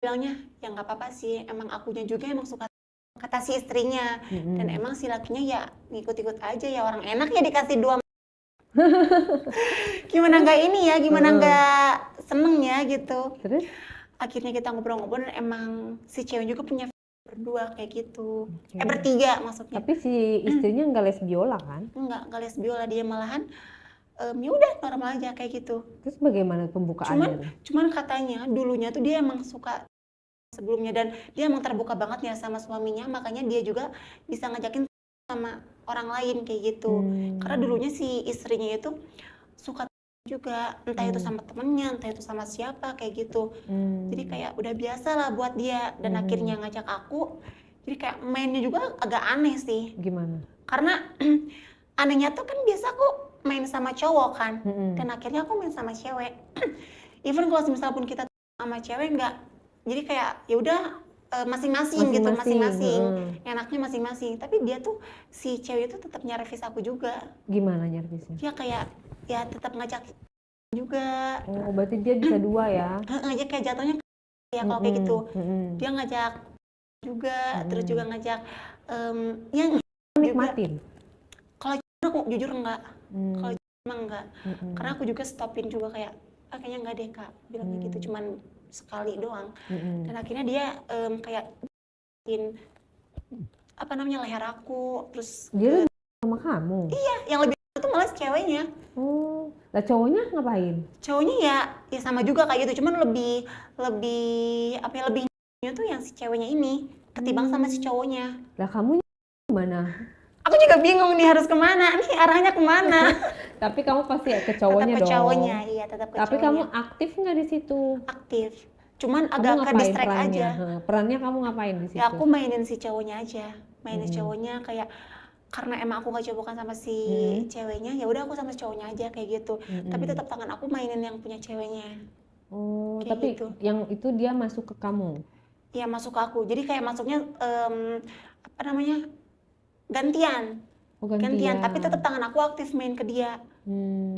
bilangnya, "Ya nggak apa-apa sih, emang akunya juga emang suka," kata si istrinya. Dan emang si lakinya ya ngikut-ikut aja ya, orang enak ya dikasih 2 gimana Terus? nggak ini ya, gimana Heeh. nggak seneng ya gitu. Terus? Akhirnya kita ngobrol-ngobrol dan emang si cewek juga punya berdua kayak gitu. Oke. Bertiga maksudnya. Tapi si istrinya nggak les biola kan? Nggak les biola, dia malahan ya udah normal aja kayak gitu. Terus bagaimana pembukaannya tuh? Cuman katanya dulunya tuh dia emang suka sebelumnya, dan dia emang terbuka banget ya sama suaminya, makanya dia juga bisa ngajakin sama orang lain kayak gitu. Karena dulunya si istrinya itu suka juga, entah itu sama temennya, entah itu sama siapa kayak gitu. Jadi kayak udah biasa lah buat dia, dan akhirnya ngajak aku. Jadi kayak mainnya juga agak aneh sih. Gimana? Karena anehnya tuh kan biasa aku main sama cowok kan, dan akhirnya aku main sama cewek. Even kalau misalnya pun kita sama cewek nggak, jadi kayak ya udah masing-masing gitu, masing-masing. Enaknya masing-masing. Tapi dia tuh si cewek itu tetap nyervis aku juga. Gimana nyervisnya? Dia kayak ya tetap ngajak juga. Oh, berarti dia bisa dua ya? Dia kayak jatuhnya ya kalau kayak gitu. Dia ngajak juga, terus juga ngajak yang nikmatin. Kalau aku jujur enggak. Kalau emang enggak. Karena aku juga stopin juga kayak kayaknya enggak deh Kak, bilangnya gitu, cuman sekali doang. Dan akhirnya dia kayak apa namanya leher aku, terus dia sama kamu? Iya, yang lebih itu malah ceweknya. Oh, lah cowoknya ngapain? Cowoknya ya sama juga kayak gitu, cuman lebih apa ya, lebihnya tuh yang si ceweknya ini ketimbang sama si cowoknya. Lah kamu gimana? Aku juga bingung nih harus kemana, nih arahnya kemana. Tapi kamu pasti ke cowoknya tetap ke dong. Cowoknya, iya tetap ke Tapi cowoknya. kamu aktif nggak di situ? Aktif, cuman Kamu agak ke ngapain distract perannya? aja. Perannya kamu ngapain di situ? Ya aku mainin si cowoknya aja, cowoknya kayak karena emang aku gak cobokan sama si ceweknya, ya udah aku sama si cowoknya aja kayak gitu. Tapi tetap tangan aku mainin yang punya ceweknya. Oh, Kayak tapi gitu. yang itu dia masuk ke kamu? Iya masuk ke aku, jadi kayak masuknya apa namanya gantian. Oh, gantian. Tapi tetap tangan aku aktif main ke dia.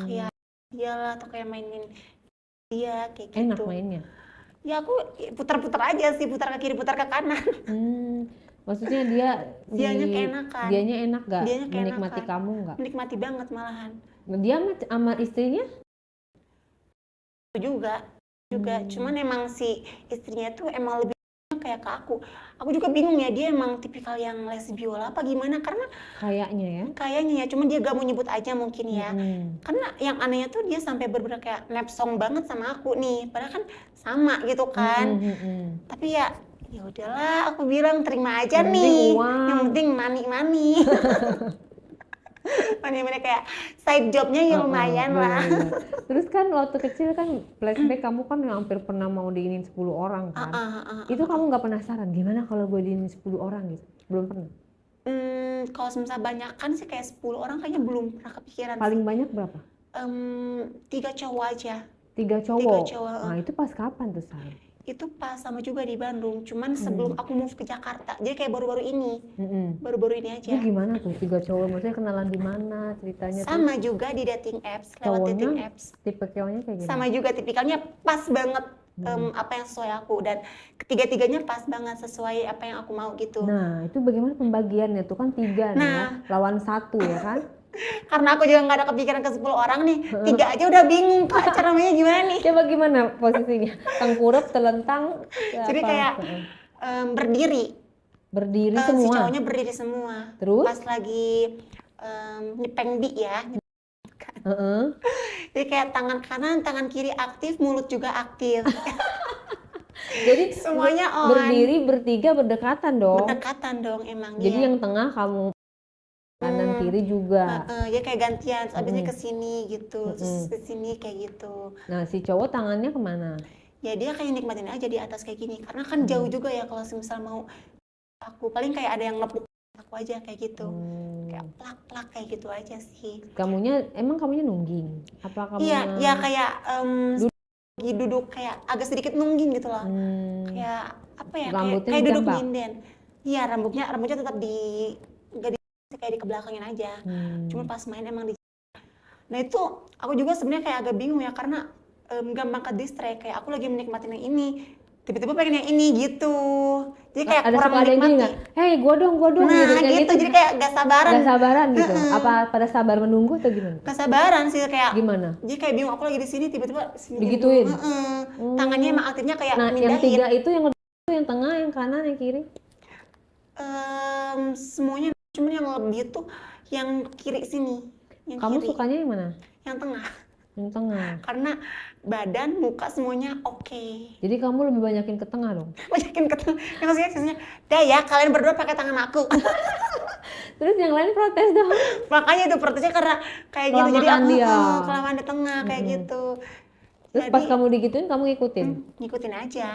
Kayak dia lah, atau kayak mainin dia kayak gitu. Enak mainnya? Ya aku putar-putar aja sih, putar ke kiri, putar ke kanan. Maksudnya dianya keenakan. Dianya enak gak? Dianya Menikmati kamu gak? Menikmati banget malahan. Dia sama istrinya? Juga. Cuman emang si istrinya tuh emang lebih kayak ke aku. Aku juga bingung ya, dia emang tipikal yang les biola apa gimana, karena kayaknya ya, cuman dia gak mau nyebut aja mungkin ya. Karena yang anehnya tuh dia sampai bener-bener kayak nepsong banget sama aku nih, padahal kan sama gitu kan. Tapi ya udahlah, aku bilang terima aja nih. Yang penting money. Money kayak side jobnya ya lumayan lah. Terus kan waktu kecil kan flashback kamu kan hampir pernah mau diinin 10 orang kan. Itu kamu nggak penasaran gimana kalau gue diinin 10 orang gitu? Belum pernah? Kalau misalnya banyakan sih kayak 10 orang kayaknya belum pernah kepikiran. Paling banyak berapa? 3 cowok aja. 3 cowok? Nah itu pas kapan tuh Say? Itu pas sama juga di Bandung, cuman sebelum aku move ke Jakarta, jadi kayak baru-baru ini. Baru-baru ini aja. Itu gimana tuh 3 cowok? Maksudnya kenalan di mana ceritanya? Sama tuh? Juga di dating apps, lewat dating apps. Tipe cowoknya kayak gimana? Sama juga tipikalnya pas banget apa yang sesuai aku, dan ketiga-tiganya pas banget sesuai apa yang aku mau gitu. Nah itu bagaimana pembagiannya tuh kan 3 nih ya, lawan 1 ya kan? Karena aku juga nggak ada kepikiran ke 10 orang nih, 3 aja udah bingung Kak, cara mainnya gimana nih? Coba gimana posisinya? Tengkurap, telentang? Jadi kayak berdiri semua? Si cowoknya berdiri semua. Terus? Pas lagi nyepeng bi ya. Jadi kayak tangan kanan, tangan kiri aktif, mulut juga aktif. Jadi semuanya on. Berdiri bertiga berdekatan dong? Berdekatan dong emang. Jadi yang tengah kamu, kanan kiri juga. Ya kayak gantian, abisnya ke sini gitu, terus ke sini kayak gitu. Nah, si cowok tangannya kemana? Ya dia kayak nikmatin aja di atas kayak gini, karena kan jauh juga ya kalau misal mau aku, paling kayak ada yang nepuk aku aja kayak gitu. Kayak plak-plak kayak gitu aja sih. Emang kamunya nungging? Apa kamu? Iya, kayak duduk kayak agak sedikit nungging gitu loh. Kayak apa ya? Kayak duduk nyinden. Iya, rambutnya tetap kayak dikebelakangin aja. Cuma pas main emang di. Nah itu aku juga sebenarnya kayak agak bingung ya, karena gampang ke distract, kayak aku lagi menikmatin yang ini, tiba-tiba pengen yang ini gitu. Jadi kayak Ada kurang suka ada yang gini menikmati. nggak? Hei, gua dong gitu, Nah kayak gitu, jadi kayak gak sabaran. Gak sabaran gitu. Apa pada sabar menunggu atau gimana? Gak sabaran sih kayak. Gimana? Jadi kayak bingung, aku lagi di sini tiba-tiba sini Digituin. Tangannya emang aktifnya kayak Nah, mindahin. yang 3 itu yang lebih yang tengah, yang kanan, yang kiri? Semuanya, cuman yang lebih tuh yang kiri sini. Yang Kamu kiri. sukanya yang mana? Yang tengah. Yang tengah. Karena badan, muka semuanya oke. Jadi kamu lebih banyakin ke tengah dong? Banyakin ke tengah. Yang maksudnya, dah ya kalian berdua pakai tangan aku. Terus yang lain protes dong? Makanya itu protesnya karena kayak gitu. Jadi Kelamaan aku dia. kelamaan di tengah kayak gitu. Terus Jadi, pas kamu digituin, kamu ngikutin? ngikutin aja.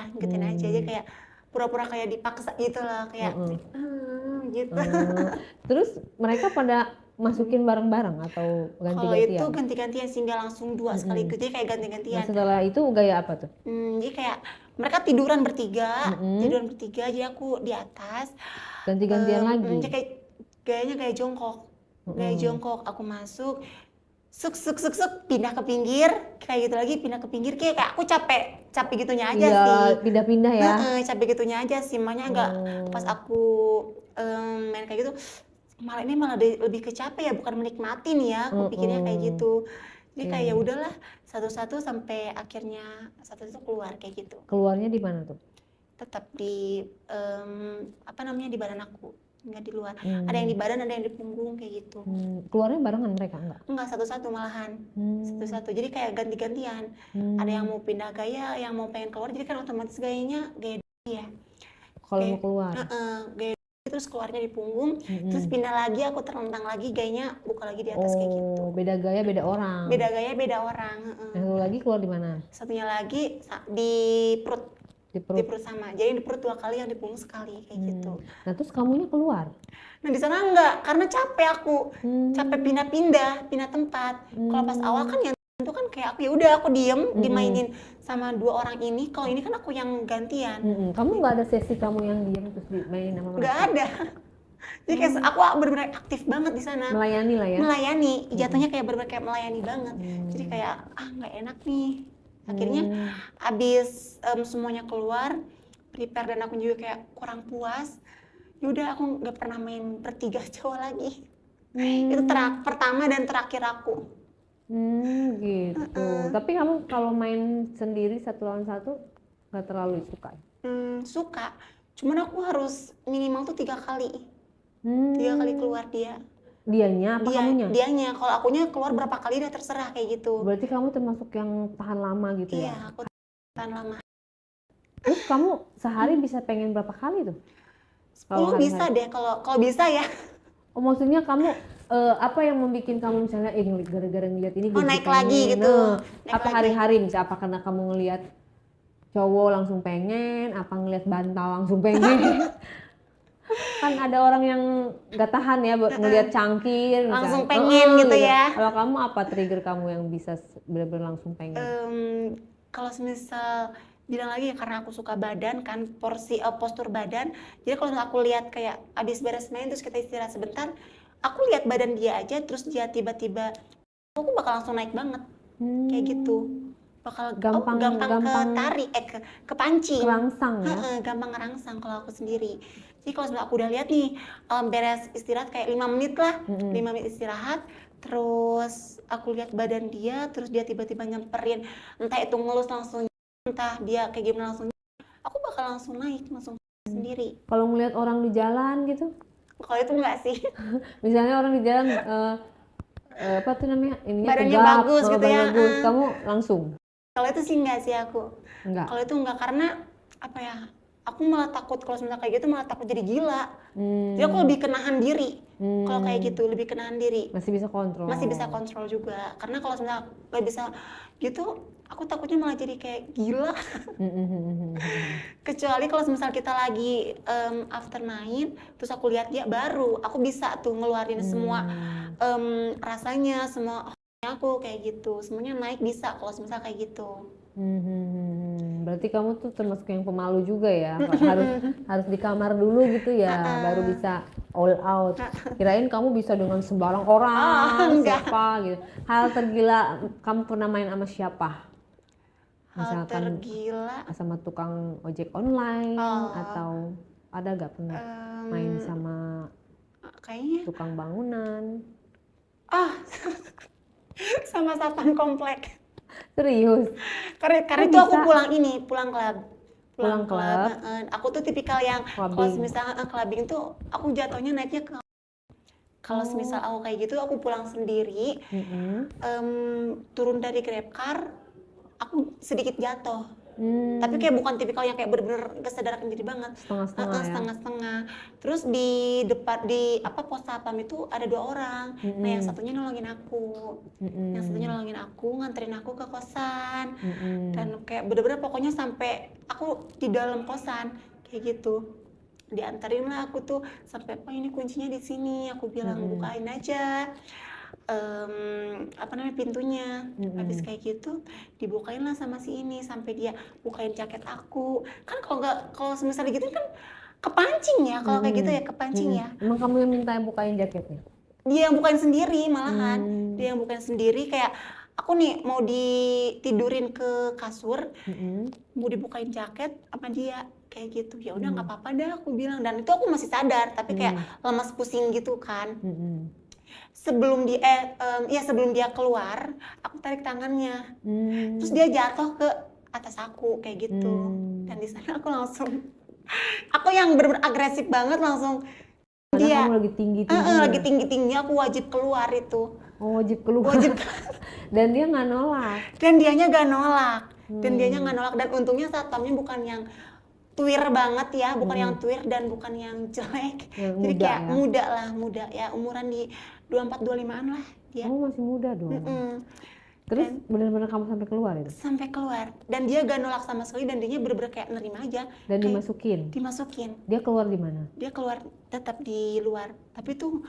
Jadi kayak pura-pura kayak dipaksa gitu lah, kayak gitu. Terus mereka pada masukin bareng-bareng atau Kalau ganti-gantian? itu ganti-gantian sih, nggak langsung dua sekaligus, jadi kayak Nah, ganti-gantian. setelah itu gaya apa tuh? Jadi kayak mereka tiduran bertiga, jadi aku di atas. Ganti-gantian lagi? Jadi kayak gayanya kayak jongkok, aku masuk, suk pindah ke pinggir, kayak gitu lagi, pindah ke pinggir, kayak aku capek gitunya aja sih. Pindah-pindah ya? Capek gitunya aja sih, makanya nggak pas aku main kayak gitu, malah lebih ke capek ya, bukan menikmatin ya, aku pikirnya kayak gitu. Jadi kayak ya udahlah, satu-satu sampai akhirnya satu keluar kayak gitu. Keluarnya di mana tuh? Tetap di di badan aku, nggak di luar. Ada yang di badan, ada yang di punggung kayak gitu. Keluarnya barengan mereka enggak satu-satu malahan. Satu-satu, jadi kayak ganti-gantian. Ada yang mau pindah gaya, yang mau pengen keluar, jadi kan otomatis gayanya gaya dia. Kalau mau keluar? Gaya terus keluarnya di punggung, terus pindah lagi, aku terlentang lagi, gayanya buka lagi di atas kayak gitu. Beda gaya beda orang. Beda gaya beda orang. Satu lagi keluar di mana? Satunya lagi di perut. Di perut sama. Jadi di perut 2 kali, yang di punggung sekali kayak gitu. Nah, terus kamunya keluar? Nah, di sana enggak, karena capek aku. Capek pindah tempat. Kalau pas awal kan yang itu kan kayak aku ya udah aku diem, dimainin sama 2 orang ini. Kalau ini kan aku yang gantian. Kamu nggak ada sesi kamu yang diem terus dimainin sama mereka? Nggak ada. Jadi kayak aku benar-benar aktif banget di sana. Melayani lah ya? Melayani, jatuhnya kayak benar-benar kayak melayani banget. Jadi kayak nggak enak nih. Akhirnya abis semuanya keluar, prepare, dan aku juga kayak kurang puas. Yaudah aku nggak pernah main bertiga cowok lagi. Itu pertama dan terakhir aku. Gitu. Tapi kamu kalau main sendiri 1 lawan 1 nggak terlalu suka? Suka, cuman aku harus minimal tuh 3 kali. 3 kali keluar dia. Dianya apa kamunya? Dianya. Kalau akunya keluar berapa kali udah terserah kayak gitu. Berarti kamu termasuk yang tahan lama gitu ya? Iya, aku tahan lama. Terus kamu sehari bisa pengen berapa kali tuh? 10 bisa deh kalau bisa ya. Oh, maksudnya kamu apa yang membuat kamu misalnya gara-gara ngeliat ini naik lagi gitu. Apa hari-hari misalnya, apa karena kamu ngelihat cowok langsung pengen, apa ngelihat bantal langsung pengen? Kan ada orang yang nggak tahan ya ngelihat cangkir langsung pengen gitu ya. Kalau kamu apa trigger kamu yang bisa benar-benar langsung pengen? Kalau semisal bilang lagi ya, karena aku suka badan kan, postur badan. Jadi kalau aku lihat kayak abis beres main terus kita istirahat sebentar, aku lihat badan dia aja, terus dia tiba-tiba aku bakal langsung naik banget. Kayak gitu. Bakal gampang ketarik, kepancing. Kerangsang ya? Gampang ngerangsang kalau aku sendiri. Jadi kalau aku udah lihat nih, beres istirahat kayak 5 menit lah, 5 menit istirahat, terus aku lihat badan dia, terus dia tiba-tiba nyamperin, entah itu ngelus langsung, entah dia kayak gimana langsung, aku bakal langsung naik, langsung sendiri. Kalau ngelihat orang di jalan gitu? Kalau itu enggak sih. Misalnya orang di jalan, apa tuh namanya, badannya tegap, bagus gitu ya, bagus, kamu langsung? Kalau itu sih enggak sih aku. Enggak. Kalau itu enggak, karena apa ya? Aku malah takut kalau misalnya kayak gitu, malah takut jadi gila. Jadi aku lebih kenahan diri. Kalau kayak gitu lebih kenahan diri. Masih bisa kontrol. Masih bisa kontrol juga. Karena kalau misalnya nggak bisa gitu, aku takutnya malah jadi kayak gila. Kecuali kalau misalnya kita lagi after main, terus aku lihat dia, baru aku bisa tuh ngeluarin semua rasanya, semua aku kayak gitu. Semuanya naik bisa kalau misalnya kayak gitu. Berarti kamu tuh termasuk yang pemalu juga ya, harus di kamar dulu gitu ya, baru bisa all out. Kirain kamu bisa dengan sembarang orang, siapa gitu. Hal tergila kamu pernah main sama siapa? Hal Misalkan tergila, sama tukang ojek online oh, atau ada gak pernah main sama kayaknya, tukang bangunan? ah, sama satpam komplek. Serius? Karena Kok itu aku bisa? pulang klub. Pulang klub, Aku tuh tipikal yang kalau clubbing. misalnya clubbing tuh aku jatuhnya naiknya ke, kalau semisal Oh. aku kayak gitu aku pulang sendiri, turun dari Grab car, aku sedikit jatuh. Tapi kayak bukan tipikal yang kayak bener-bener kesadarkan diri banget. Setengah-setengah ya? Setengah-setengah. Terus di depan di pos satpam itu ada 2 orang. Nah, yang satunya nolongin aku. Yang satunya nolongin aku, nganterin aku ke kosan. Dan kayak bener-bener pokoknya sampai aku di dalam kosan kayak gitu. Diantarin lah aku tuh sampai, "Pak, ini kuncinya di sini." Aku bilang, "Bukain aja pintunya." Habis kayak gitu dibukain lah sama si ini sampai dia bukain jaket aku. Kan kalau misalnya gitu kan kepancing ya, kalau kayak gitu ya kepancing ya. Emang kamu yang minta bukain jaketnya? Dia yang bukain sendiri malahan. Dia yang bukain sendiri, kayak aku nih mau ditidurin ke kasur, mau dibukain jaket sama dia kayak gitu. Ya udah nggak apa-apa dah aku bilang, dan itu aku masih sadar tapi kayak lemas pusing gitu kan. Sebelum dia keluar, aku tarik tangannya. Terus dia jatuh ke atas aku kayak gitu. Dan di sana aku langsung aku yang bener-bener agresif banget langsung. Karena Dia kamu lagi tinggi-tingginya. lagi tinggi-tingginya, aku wajib keluar itu. Oh, wajib keluar. Wajib. Dan dia nggak nolak. Dan dianya gak nolak. Dan untungnya satpamnya bukan yang tuir banget ya, bukan yang tuir dan bukan yang jelek. Yang Jadi muda kayak ya? muda ya, umuran di 24-25an lah dia. Oh, masih muda dong. Terus benar-benar kamu sampai keluar itu? Sampai keluar. Dan dia gak nolak sama sekali, dan dia bener-bener kayak nerima aja. Dan kayak dimasukin? Dia keluar di mana? Dia keluar tetap di luar. Tapi tuh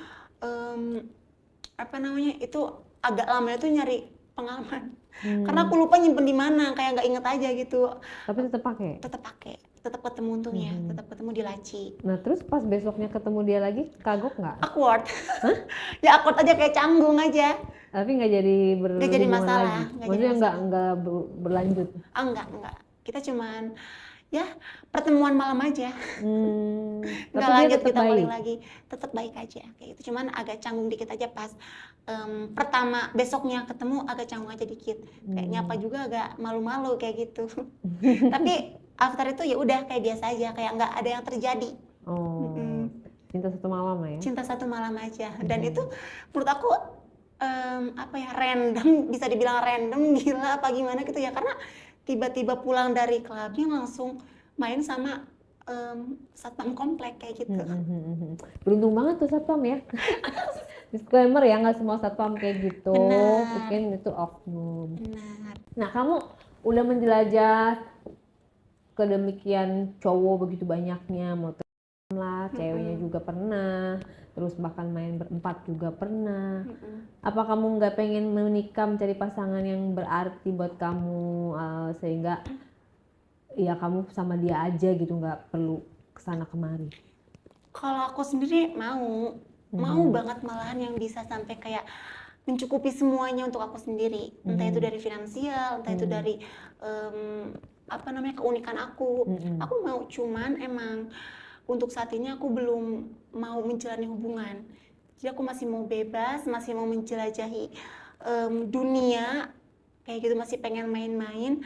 itu agak lama itu nyari pengalaman. Karena aku lupa nyimpen di mana, kayak nggak inget aja gitu. Tapi tetap pakai? Tetap pakai, tetap ketemu untungnya, tetap ketemu di laci. Nah terus pas besoknya ketemu dia lagi, kagok nggak? Awkward. Ya awkward aja, kayak canggung aja. Tapi nggak jadi Nggak jadi masalah. lagi? Maksudnya nggak berlanjut? Enggak. Kita cuman ya pertemuan malam aja. Nggak Tapi lanjut, dia kita baik. balik lagi, tetap baik aja kayak gitu. Cuman agak canggung dikit aja pas pertama besoknya ketemu, agak canggung aja dikit, kayak nyapa juga agak malu-malu kayak gitu. Tapi after itu ya udah kayak biasa aja, kayak nggak ada yang terjadi. Cinta satu malam ya? Cinta satu malam aja. Dan itu menurut aku random, bisa dibilang random, gila apa gimana gitu ya, karena tiba-tiba pulang dari klubnya langsung main sama satpam komplek kayak gitu. Beruntung banget tuh satpam ya. Disclaimer ya, nggak semua satpam kayak gitu. Mungkin itu oknum. Nah, kamu udah menjelajah kedemikian cowok begitu banyaknya, mau lah, ceweknya juga pernah, terus bahkan main berempat juga pernah. Apa kamu nggak pengen menikah, mencari pasangan yang berarti buat kamu, sehingga ya kamu sama dia aja gitu, nggak perlu kesana kemari? Kalau aku sendiri mau banget, malahan yang bisa sampai kayak mencukupi semuanya untuk aku sendiri, entah itu dari finansial, entah itu dari keunikan aku. Aku mau, cuman emang untuk saat ini aku belum mau menjalani hubungan. Jadi aku masih mau bebas, masih mau menjelajahi dunia kayak gitu, masih pengen main-main.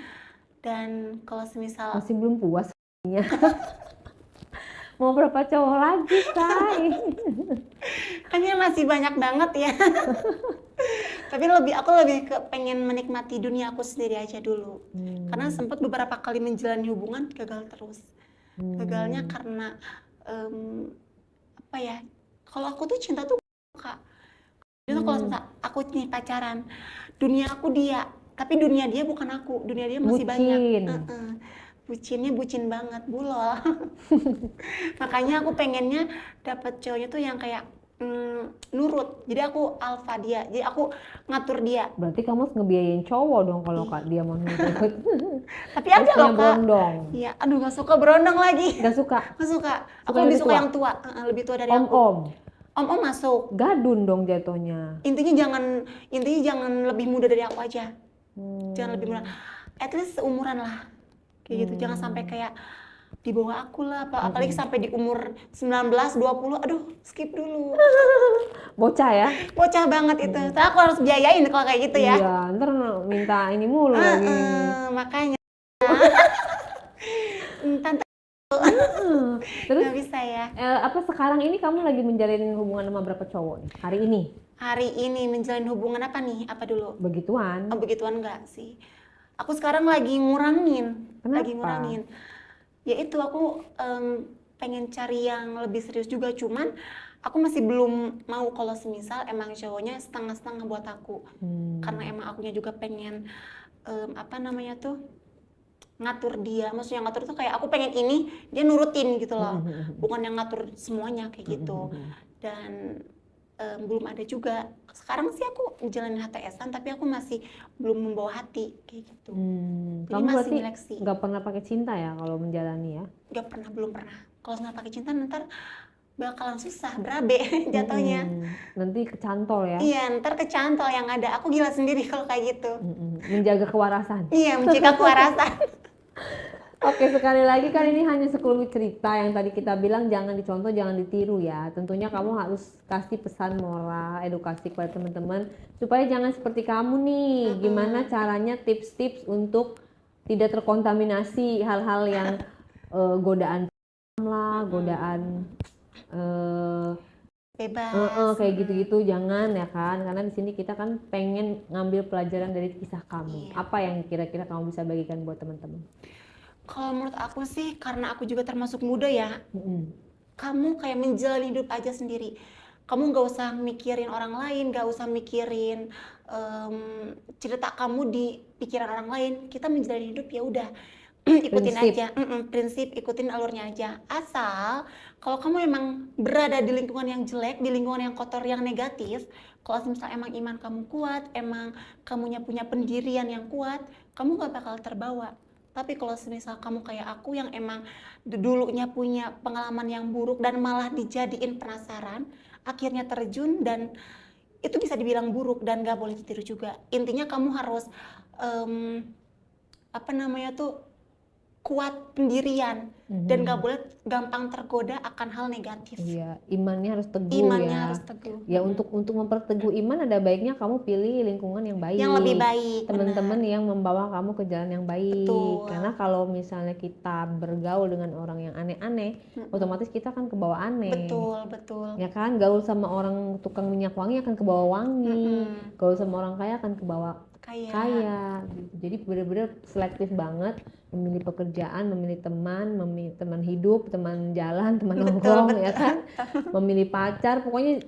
Dan kalau semisal masih belum puas ya. Mau berapa cowok lagi, Say? Kayaknya masih banyak banget ya. Tapi aku lebih pengen menikmati dunia aku sendiri aja dulu. Karena sempat beberapa kali menjalani hubungan gagal terus. Gagalnya karena kalau aku tuh cinta tuh Kak. Itu kalau misalnya aku nih pacaran, dunia aku dia, tapi dunia dia bukan aku, dunia dia masih banyak. Bucinnya bucin banget, bulol. Makanya aku pengennya dapet cowoknya tuh yang kayak nurut. Jadi aku alfa dia, jadi aku ngatur dia. Berarti kamu harus ngebiayain cowok dong kalau Kak dia mau nurut. Tapi ada loh Kak. Berondong. Iya, aduh gak suka berondong lagi. Gak suka? Gak suka. Aku lebih suka yang tua, lebih tua dari aku. Om masuk. Gadun dong jatuhnya. Intinya jangan lebih muda dari aku aja. Jangan lebih muda. at least seumuran lah kayak gitu. Jangan sampai kayak di bawah aku lah, apalagi sampai di umur 19, 20, aduh skip dulu. Bocah ya? Bocah banget itu. Tapi aku harus biayain kalau kayak gitu ya. Iya, ntar minta ini mulu lagi. Makanya tante Terus nggak bisa ya. apa sekarang ini kamu lagi menjalin hubungan sama berapa cowok nih? Hari ini? Hari ini menjalin hubungan apa nih? Apa dulu? Begituan. Oh, begituan enggak sih. Aku sekarang lagi ngurangin. Kenapa? Lagi ngurangin. Ya itu aku pengen cari yang lebih serius juga, cuman aku masih belum mau kalau semisal emang cowoknya setengah-setengah buat aku. Karena emang akunya juga pengen apa namanya tuh, ngatur dia. Maksudnya ngatur tuh kayak aku pengen ini, dia nurutin gitu loh. Bukan yang ngatur semuanya kayak gitu. Dan belum ada juga. Sekarang sih aku jalanin HTS-an, tapi aku masih belum membawa hati kayak gitu. Jadi Kamu masih berarti nyeleksi. nggak pernah pakai cinta ya kalau menjalani ya? Gak pernah, belum pernah. Kalau nggak pakai cinta ntar bakalan susah, berabe jatuhnya. Nanti kecantol ya? Iya, ntar kecantol yang ada. Aku gila sendiri kalau kayak gitu. Menjaga kewarasan. Iya, mencegah kewarasan. Oke, sekali lagi kan ini hanya sekelumit cerita yang tadi kita bilang jangan dicontoh, jangan ditiru ya. Tentunya kamu harus kasih pesan moral, edukasi kepada teman-teman supaya jangan seperti kamu nih. Gimana caranya tips-tips untuk tidak terkontaminasi hal-hal yang godaan lah, godaan Bebas. kayak gitu-gitu jangan ya kan, karena di sini kita kan pengen ngambil pelajaran dari kisah kamu. Apa yang kira-kira kamu bisa bagikan buat teman-teman? Kalau menurut aku sih, karena aku juga termasuk muda ya, kamu kayak menjalani hidup aja sendiri. Kamu nggak usah mikirin orang lain, nggak usah mikirin cerita kamu di pikiran orang lain. Kita menjalani hidup ya udah ikutin Prinsip. aja, prinsip, ikutin alurnya aja. Asal kalau kamu emang berada di lingkungan yang jelek, di lingkungan yang kotor, yang negatif, kalau misalnya emang iman kamu kuat, emang kamunya punya pendirian yang kuat, kamu gak bakal terbawa. Tapi kalau semisal kamu kayak aku yang emang dulunya punya pengalaman yang buruk dan malah dijadiin penasaran, akhirnya terjun dan itu bisa dibilang buruk dan gak boleh ditiru juga. Intinya kamu harus apa namanya tuh, kuat pendirian dan gak boleh gampang tergoda akan hal negatif. Iya, imannya harus teguh Imannya ya. harus teguh. Ya untuk memperteguh iman ada baiknya kamu pilih lingkungan yang baik. Yang lebih baik, Teman-teman yang membawa kamu ke jalan yang baik. Betul. Karena kalau misalnya kita bergaul dengan orang yang aneh-aneh, otomatis kita akan kebawa aneh. Betul, betul. Ya kan, gaul sama orang tukang minyak wangi akan kebawa wangi. Gaul sama orang kaya akan kebawa kaya gitu. Jadi benar-benar selektif banget memilih pekerjaan, memilih teman hidup, teman jalan, teman nongkrong ya kan, memilih pacar, pokoknya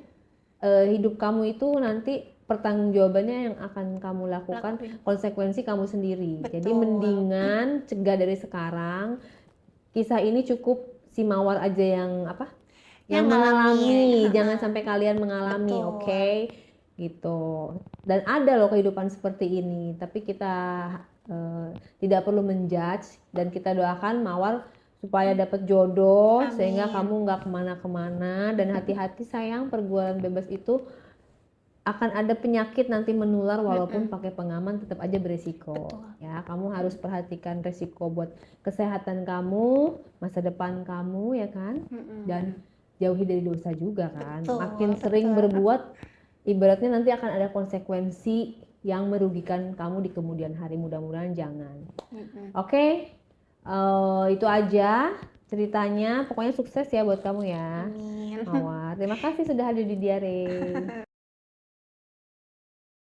hidup kamu itu nanti pertanggungjawabannya yang akan kamu lakukan, konsekuensi kamu sendiri. Jadi mendingan cegah dari sekarang. Kisah ini cukup si Mawar aja yang apa? Yang mengalami, jangan sampai kalian mengalami, oke? Gitu. Dan ada loh kehidupan seperti ini, tapi kita tidak perlu menjudge dan kita doakan Mawar supaya dapat jodoh. Amin. Sehingga kamu nggak kemana-kemana dan hati-hati sayang, pergaulan bebas itu akan ada penyakit nanti menular walaupun pakai pengaman tetap aja beresiko. Ya, kamu harus perhatikan resiko buat kesehatan kamu, masa depan kamu ya kan, dan jauhi dari dosa juga kan. Makin sering berbuat, ibaratnya nanti akan ada konsekuensi yang merugikan kamu di kemudian hari. Mudah-mudahan jangan. Oke, itu aja ceritanya. Pokoknya sukses ya buat kamu ya. Amin. Mawar, terima kasih sudah hadir di Diare.